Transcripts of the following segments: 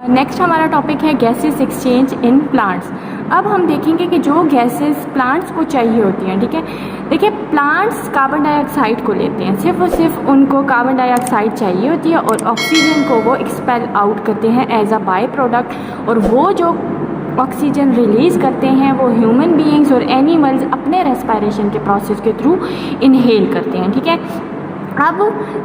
Next हमारा topic है gases exchange in plants. अब हम देखेंगे कि जो गैसेस प्लांट्स को चाहिए होती हैं, ठीक है। देखिए, प्लांट्स कार्बन डाइऑक्साइड को लेते हैं, सिर्फ और सिर्फ उनको कार्बन डाइऑक्साइड चाहिए होती है और ऑक्सीजन को वो एक्सपेल आउट करते हैं एज अ बाय प्रोडक्ट। और वो जो ऑक्सीजन रिलीज़ करते हैं वो ह्यूमन बीइंग्स और एनिमल्स अपने रेस्पिरेशन के प्रोसेस के थ्रू इनहेल करते हैं, ठीक है। अब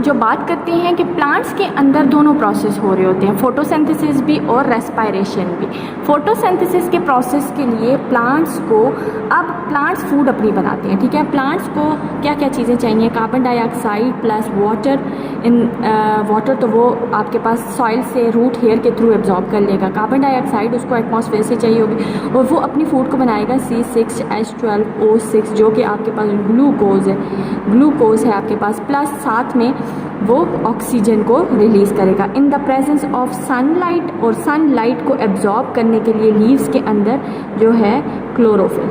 जो बात करते हैं कि प्लांट्स के अंदर दोनों प्रोसेस हो रहे होते हैं, फोटोसिंथेसिस भी और रेस्पिरेशन भी। फोटोसिंथेसिस के प्रोसेस के लिए प्लांट्स फूड अपनी बनाते हैं, ठीक है। प्लांट्स को क्या क्या चीज़ें चाहिए, कार्बन डाइऑक्साइड प्लस वाटर तो वो आपके पास सॉइल से रूट हेयर के थ्रू एब्जॉर्ब कर लेगा। कार्बन डाइऑक्साइड उसको एटमॉस्फेयर से चाहिए होगी और वो अपनी फूड को बनाएगा C6H12O6, जो कि आपके पास ग्लूकोज है आपके पास, प्लस साथ में वो ऑक्सीजन को रिलीज़ करेगा in the presence of sunlight. और सनलाइट को एब्जॉर्ब करने के लिए लीव्स के अंदर जो है क्लोरोफिल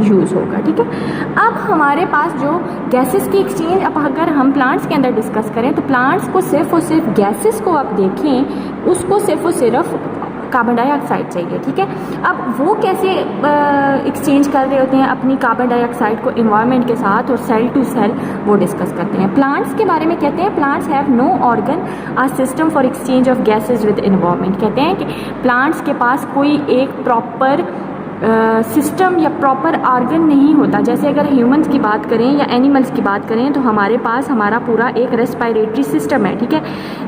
यूज़ होगा, ठीक है। अब हमारे पास जो गैसेस की एक्सचेंज, अब अगर हम प्लांट्स के अंदर डिस्कस करें तो प्लांट्स को सिर्फ और सिर्फ गैसेस को आप देखें, उसको सिर्फ और सिर्फ कार्बन डाइऑक्साइड चाहिए, ठीक है। अब वो कैसे एक्सचेंज कर रहे होते हैं अपनी कार्बन डाइऑक्साइड को इन्वायरमेंट के साथ और सेल टू सेल, वो डिस्कस करते हैं। प्लांट्स के बारे में कहते हैं plants have no organ a system for exchange of gases with environment. कहते हैं कि प्लांट्स के पास कोई एक प्रॉपर सिस्टम या प्रॉपर ऑर्गन नहीं होता। जैसे अगर ह्यूमंस की बात करें या एनिमल्स की बात करें तो हमारे पास हमारा पूरा एक रेस्पिरेटरी सिस्टम है, ठीक है,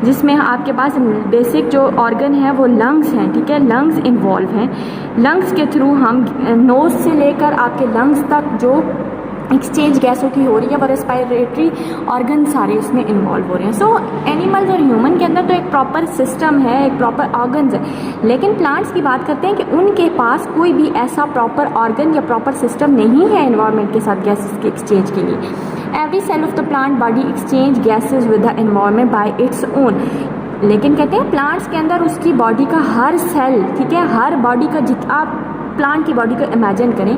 जिसमें आपके पास बेसिक जो ऑर्गन है वो लंग्स हैं, ठीक है। लंग्स इन्वॉल्व हैं। लंग्स के थ्रू हम नोज से लेकर आपके लंग्स तक जो एक्सचेंज गैसों की हो रही है वो रेस्पिरेटरी ऑर्गन सारे उसमें इन्वॉल्व हो रहे हैं। सो एनिमल्स और ह्यूमन के अंदर तो एक प्रॉपर सिस्टम है, एक प्रॉपर ऑर्गन्स है, लेकिन प्लांट्स की बात करते हैं कि उनके पास कोई भी ऐसा प्रॉपर ऑर्गन या प्रॉपर सिस्टम नहीं है एनवायरनमेंट के साथ गैसेस के एक्सचेंज के लिए। Every cell of the plant body exchange gases with the environment by its own. लेकिन कहते हैं प्लांट्स के अंदर उसकी बॉडी का हर सेल, ठीक है, हर बॉडी का आप प्लांट की बॉडी को इमेजिन करें,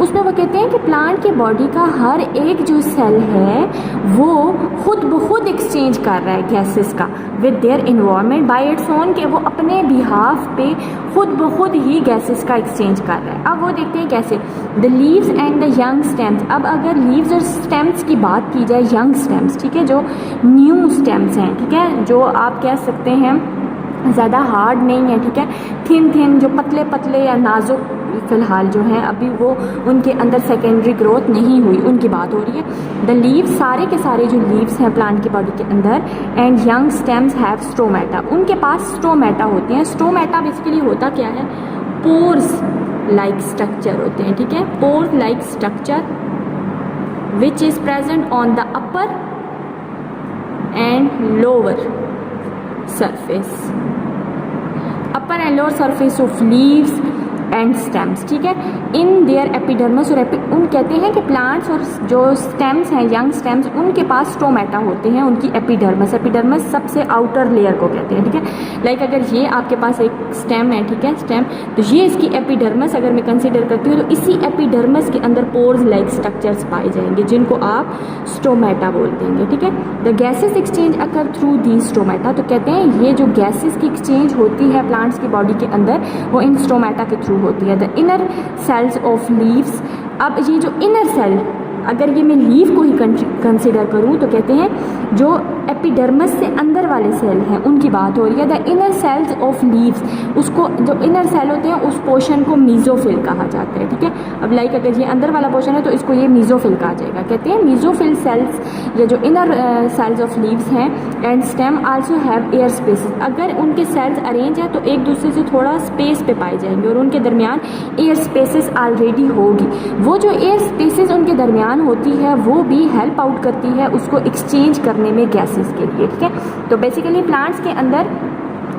उसमें वो कहते हैं कि प्लांट की बॉडी का हर एक जो सेल है वो खुद ब खुद एक्सचेंज कर रहा है गैसेस का with their environment bye its own, के वो अपने बिहाफ पे खुद ब खुद ही गैसेस का एक्सचेंज कर रहा है। अब वो देखते हैं कैसे, the leaves and the young stems. अब अगर लीव्स और स्टेम्स की बात की जाए, यंग स्टेम्स, ठीक है, जो न्यू स्टेम्स हैं, ठीक है, जो आप कह सकते हैं ज़्यादा हार्ड नहीं है, ठीक है, थिन जो पतले पतले या नाजुक फ़िलहाल जो हैं अभी वो उनके अंदर सेकेंडरी ग्रोथ नहीं हुई, उनकी बात हो रही है। द लीव्स, सारे के सारे जो लीव्स हैं प्लांट की बॉडी के अंदर, and young stems have stomata, उनके पास स्टोमेटा होते हैं। स्टोमेटा बेसिकली होता क्या है, पोर्स लाइक स्ट्रक्चर होते हैं, ठीक है, pores like structure which is present on the upper and lower surface, upper and lower surface of leaves and stems, ठीक है, इन देयर एपिडर्मस। और उन कहते हैं कि प्लांट्स और जो स्टेम्स हैं, यंग स्टेम्स, उनके पास स्टोमेटा होते हैं, उनकी एपिडर्मस सबसे आउटर लेयर को कहते हैं, ठीक है। लाइक अगर ये आपके पास एक स्टेम है, ठीक है, स्टेम, तो ये इसकी एपिडर्मस अगर मैं कंसिडर करती हूँ तो इसी एपिडर्मस के अंदर पोर्स लाइक स्ट्रक्चर्स पाए जाएंगे जिनको आप स्टोमेटा बोल देंगे, ठीक है। The gases exchange occur through the stomata, तो कहते हैं ये जो गैसेस की एक्सचेंज होती है प्लांट्स की बॉडी के अंदर वो इन स्टोमेटा के थ्रू होती है। The inner cells of leaves, अब ये जो इनर सेल, अगर ये मैं लीव को ही कंसिडर करूँ तो कहते हैं जो एपिडर्मस से अंदर वाले सेल हैं उनकी बात हो रही है। The inner cells of leaves, उसको जो इनर सेल होते हैं उस पोर्शन को मीजोफिल कहा जाता है, ठीक है। अब लाइक अगर ये अंदर वाला पोर्शन है तो इसको ये मीजोफिल कहा जाएगा। कहते हैं मीजोफिल सेल्स या जो इनर सेल्स ऑफ लीव्स हैं and stem also have air spaces, अगर उनके सेल्स अरेंज है तो एक दूसरे से थोड़ा स्पेस पे पाए जाएंगे और उनके दरमियान एयर स्पेसेस ऑलरेडी होगी। वो जो एयर स्पेसेस उनके दरमियान होती है वो भी हेल्प आउट करती है उसको एक्सचेंज करने में गैसेस के लिए, ठीक है। तो बेसिकली प्लांट्स के अंदर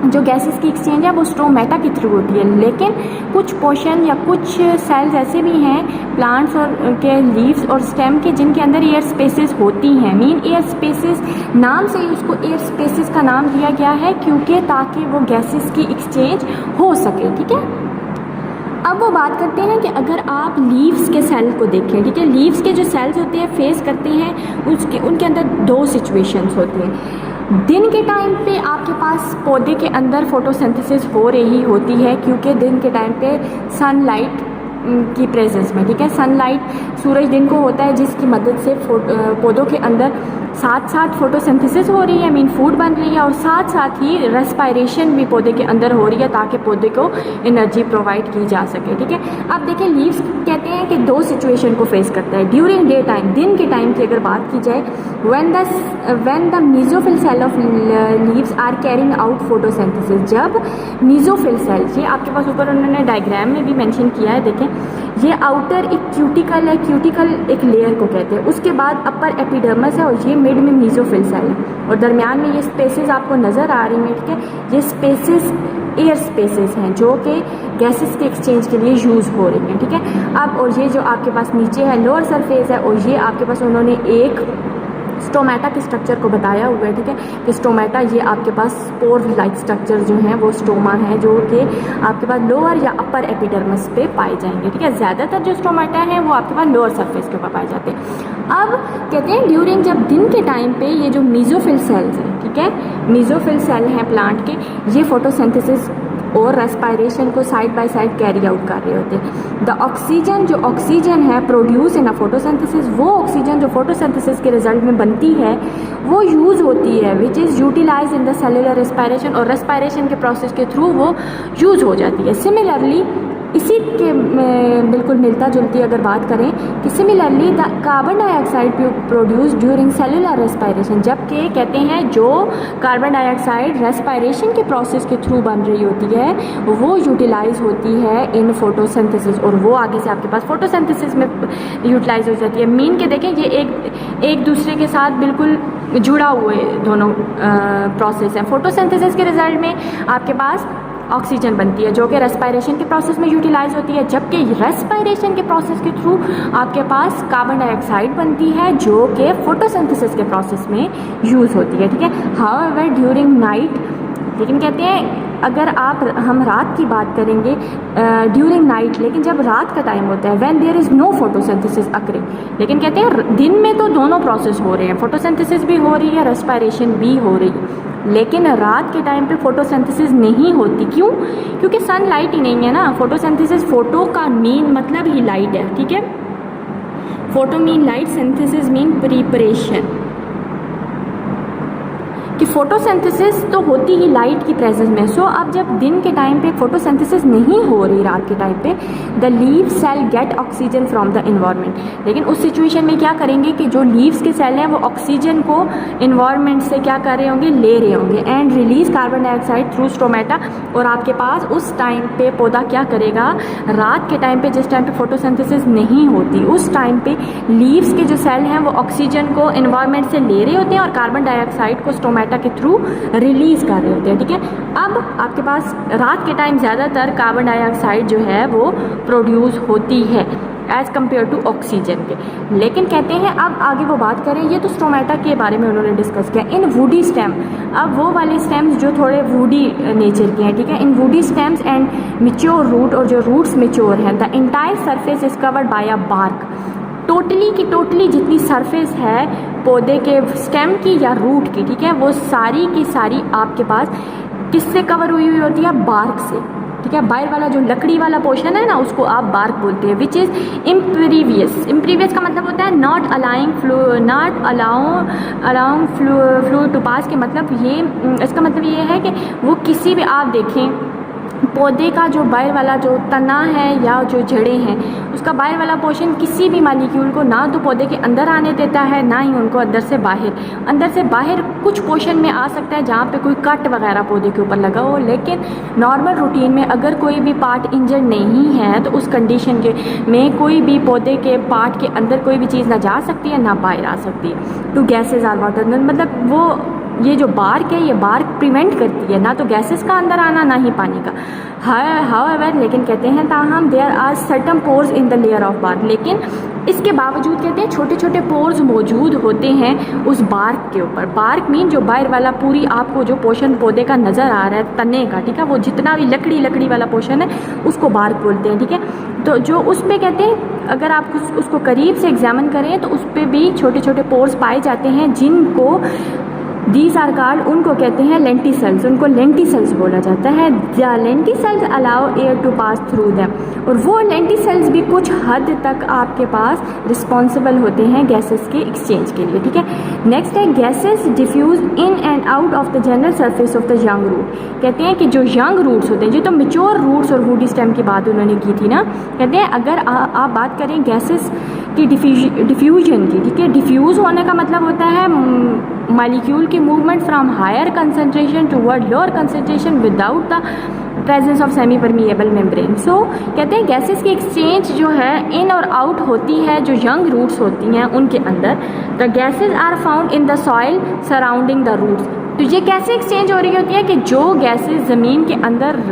जो गैसेस की एक्सचेंज है वो स्टोमेटा के थ्रू होती है, लेकिन कुछ पोर्शन या कुछ सेल्स ऐसे भी हैं प्लांट्स और के लीव्स और स्टेम के जिनके अंदर एयर स्पेसेस होती हैं। मीन एयर स्पेसेस नाम से ही उसको एयर स्पेसेस का नाम दिया गया है क्योंकि ताकि वो गैसेस की एक्सचेंज हो सके, ठीक है। अब वो बात करते हैं कि अगर आप लीव्स के सेल को देखें, ठीक है, लीव्स के जो सेल्स होते हैं फेस करते हैं उनके अंदर दो सिचुएशंस होती हैं। दिन के टाइम पे आपके पास पौधे के अंदर फोटोसिंथेसिस हो रही होती है, क्योंकि दिन के टाइम पे सनलाइट की प्रेजेंस में, ठीक है, सनलाइट सूरज दिन को होता है जिसकी मदद से पौधों के अंदर साथ साथ फोटोसिंथेसिस हो रही है, मीन फूड बन रही है, और साथ साथ ही रेस्पायरेशन भी पौधे के अंदर हो रही है ताकि पौधे को एनर्जी प्रोवाइड की जा सके, ठीक है। अब देखिए लीव्स कहते हैं कि दो सिचुएशन को फेस करता है ड्यूरिंग डे टाइम, दिन के टाइम की अगर बात की जाए, when the mesophyll cell of leaves are carrying out photosynthesis, जब मेसोफिल सेल, ये आपके पास ऊपर उन्होंने डायग्राम में भी मेंशन किया है, देखें ये आउटर एक क्यूटिकल है, क्यूटिकल एक लेयर को कहते हैं, उसके बाद अपर एपिडर्मस है और ये मिड में मेसोफिल सेल है, और दरमियान में ये स्पेसेस आपको नज़र आ रही हैं, ठीक है। ये स्पेसेस एयर स्पेसेस हैं जो कि गैसेस के एक्सचेंज के लिए यूज़ हो रही हैं, ठीक है। अब और ये जो आपके पास नीचे है लोअर सरफेस है, और ये आपके पास उन्होंने एक स्टोमेटा के स्ट्रक्चर को बताया हुआ है, ठीक है, कि स्टोमेटा ये आपके पास स्पोर लाइक स्ट्रक्चर जो हैं वो स्टोमा है जो कि आपके पास लोअर या अपर एपिडर्मिस पे पाए जाएंगे, ठीक है। ज़्यादातर जो स्टोमेटा हैं वो आपके पास लोअर सरफेस के ऊपर पाए जाते हैं। अब कहते हैं ड्यूरिंग जब दिन के टाइम पे ये जो मेसोफिल सेल्स हैं, ठीक है, मेसोफिल सेल हैं प्लांट के, ये फोटोसिंथेसिस और रेस्पायरेशन को side by side carry out कर रहे होते हैं। द ऑक्सीजन, जो ऑक्सीजन है प्रोड्यूस इन अ फोटोसिंथेसिस, वो ऑक्सीजन जो फोटोसिंथेसिस के रिजल्ट में बनती है वो यूज़ होती है, which is utilize in the cellular respiration, और रेस्पायरेशन के प्रोसेस के थ्रू वो यूज़ हो जाती है। सिमिलरली इसी के बिल्कुल मिलता जुलती अगर बात करें कि similarly the carbon dioxide produce during cellular respiration, जबकि कहते हैं जो कार्बन डाइऑक्साइड रेस्पायरेशन के प्रोसेस के थ्रू बन रही होती है वो यूटिलाइज होती है इन फोटोसिंथेसिस, और वो आगे से आपके पास फोटोसिंथेसिस में यूटिलाइज हो जाती है। मीन के देखें ये एक दूसरे के साथ बिल्कुल जुड़ा हुए दोनों प्रोसेस हैं। फोटोसिंथेसिस के रिजल्ट में आपके पास ऑक्सीजन बनती है जो कि रेस्पायरेशन के प्रोसेस में यूटिलाइज होती है, जबकि रेस्पायरेशन के प्रोसेस के थ्रू आपके पास कार्बन डाइऑक्साइड बनती है जो कि फोटोसिंथेसिस के प्रोसेस में यूज़ होती है, ठीक है। हाउएवर ड्यूरिंग नाइट, लेकिन कहते हैं अगर हम रात की बात करेंगे ड्यूरिंग नाइट, लेकिन जब रात का टाइम होता है when there is no photosynthesis occurring, लेकिन कहते हैं दिन में तो दोनों प्रोसेस हो रहे हैं, फोटोसिंथेसिस भी हो रही है, रेस्पायरेशन भी हो रही है, लेकिन रात के टाइम पे फोटोसिंथेसिस नहीं होती। क्यों? क्योंकि सनलाइट ही नहीं है ना। फोटोसिंथेसिस, फोटो का मीन मतलब ही लाइट है, ठीक है। Photo mean light, synthesis mean preparation, कि फोटोसिंथेसिस तो होती ही लाइट की प्रेजेंस में। सो अब जब दिन के टाइम पे फोटोसिंथेसिस नहीं हो रही रात के टाइम पे, the leaf cell get oxygen from the environment, लेकिन उस सिचुएशन में क्या करेंगे कि जो लीव्स के सेल हैं वो ऑक्सीजन को इन्वायरमेंट से क्या कर रहे होंगे, ले रहे होंगे, and release carbon dioxide through stomata, और आपके पास उस टाइम पे पौधा क्या करेगा, रात के टाइम पे जिस टाइम पे फोटोसिंथेसिस नहीं होती उस टाइम पे लीव्स के जो सेल हैं वो ऑक्सीजन को इन्वायरमेंट से ले रहे होते हैं और कार्बन डाइऑक्साइड को स्टोमेटा के थ्रू रिलीज कर रहे होते हैं, ठीक है। अब आपके पास रात के टाइम ज़्यादातर कार्बन डाइऑक्साइड जो है वो प्रोड्यूस होती है एज़ कम्पेयर टू ऑक्सीजन के, लेकिन कहते हैं अब आगे वो बात करें, ये तो स्टोमेटा के बारे में उन्होंने डिस्कस किया। इन वुडी स्टेम, अब वो वाले स्टेम्स जो थोड़े वुडी नेचर के हैं, ठीक है, in woody stems and mature root, और जो रूट्स मिच्योर हैं, the entire surface is covered by a bark, totally की टोटली जितनी सरफेस है पौधे के स्टेम की या रूट की, ठीक है, वो सारी की सारी आपके पास किससे कवर हुई हुई होती है, बार्क से, ठीक है। बाहर वाला जो लकड़ी वाला पोर्शन है ना उसको आप बार्क बोलते हैं, विच इज़ इम्प्रीवियस। इम्प्रीवियस का मतलब होता है नॉट अलाउंग फ्लू टू पास, के मतलब ये, इसका मतलब ये है कि वो किसी भी, आप देखें पौधे का जो बाहर वाला जो तना है या जो जड़ें हैं उसका बाहर वाला पोर्शन किसी भी मालिक्यूल को ना तो पौधे के अंदर आने देता है ना ही उनको अंदर से बाहर कुछ पोर्शन में आ सकता है जहाँ पे कोई कट वगैरह पौधे के ऊपर लगा हो, लेकिन नॉर्मल रूटीन में अगर कोई भी पार्ट इंजर्ड नहीं है तो उस कंडीशन के में कोई भी पौधे के पार्ट के अंदर कोई भी चीज़ ना जा सकती है ना बाहर आ सकती है। टू गैसेज आर वाटर, मतलब वो ये जो बार्क है ये बार्क प्रिवेंट करती है ना तो गैसेस का अंदर आना ना ही पानी का। हाउएवर, लेकिन कहते हैं ताहम there are certain pores in the layer of bark, लेकिन इसके बावजूद कहते हैं छोटे छोटे पोर्स मौजूद होते हैं उस बार्क के ऊपर। बार्क मीन जो बाहर वाला पूरी आपको जो पोर्शन पौधे का नज़र आ रहा है तने का, ठीक है, वो जितना भी लकड़ी वाला पोर्शन है उसको बार्क बोलते हैं, ठीक है। तो जो उस पर कहते हैं अगर आप उसको करीब से एग्जामिन करें तो उस पर भी छोटे छोटे पोर्स पाए जाते हैं जिनको दीज आर कॉल्ड, उनको कहते हैं लेंटिसल्स, उनको लेंटिसल्स बोला जाता है। The lenticels allow air to pass through them, और वो लेंटिसल्स भी कुछ हद तक आपके पास रिस्पॉन्सिबल होते हैं गैसेस के एक्सचेंज के लिए, ठीक है। नेक्स्ट है gases diffuse in and out of the general surface of the young root. कहते हैं कि जो यंग रूट्स होते हैं, जो तो मेच्योर रूट्स और वुडी स्टेम की बात उन्होंने की थी ना, कहते हैं अगर आप बात करें गैसेस की डिफ्यूजन की, ठीक है, डिफ्यूज़ होने का मतलब होता है मॉलिक्यूल की movement from higher concentration toward lower concentration without the presence of semi permeable membrane. So कहते हैं गैसेस की एक्सचेंज जो है इन और आउट होती है जो यंग रूट्स होती हैं उनके अंदर। The gases are found in the soil surrounding the roots. तो ये कैसे एक्सचेंज हो रही होती है कि जो गैसेस ज़मीन के अंदर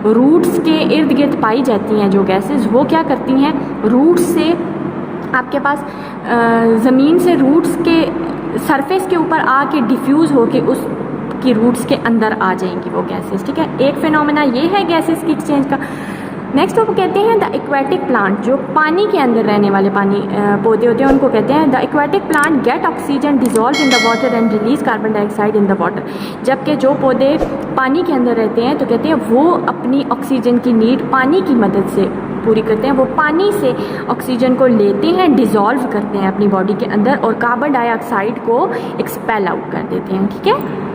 रूट्स के इर्द गिर्द पाई जाती हैं, जो गैसेस वो क्या करती हैं, रूट्स से आपके पास ज़मीन से रूट्स के सरफेस के ऊपर आके डिफ्यूज़ होके उस की रूट्स के अंदर आ जाएंगी वो गैसेस, ठीक है। एक फिनोमेना ये है गैसेस की एक्सचेंज का। नेक्स्ट वो कहते हैं द एक्वेटिक प्लांट, जो पानी के अंदर रहने वाले पानी पौधे होते हैं उनको कहते हैं the aquatic plant gate oxygen dissolve in the water and release carbon dioxide in the water. जबकि जो पौधे पानी के अंदर रहते हैं तो कहते हैं वो अपनी ऑक्सीजन की नीड पानी की मदद से पूरी करते हैं, वो पानी से ऑक्सीजन को लेते हैं, डिजॉल्व करते हैं अपनी बॉडी के अंदर और कार्बन डाइऑक्साइड को एक्सपेल आउट कर देते हैं, ठीक है।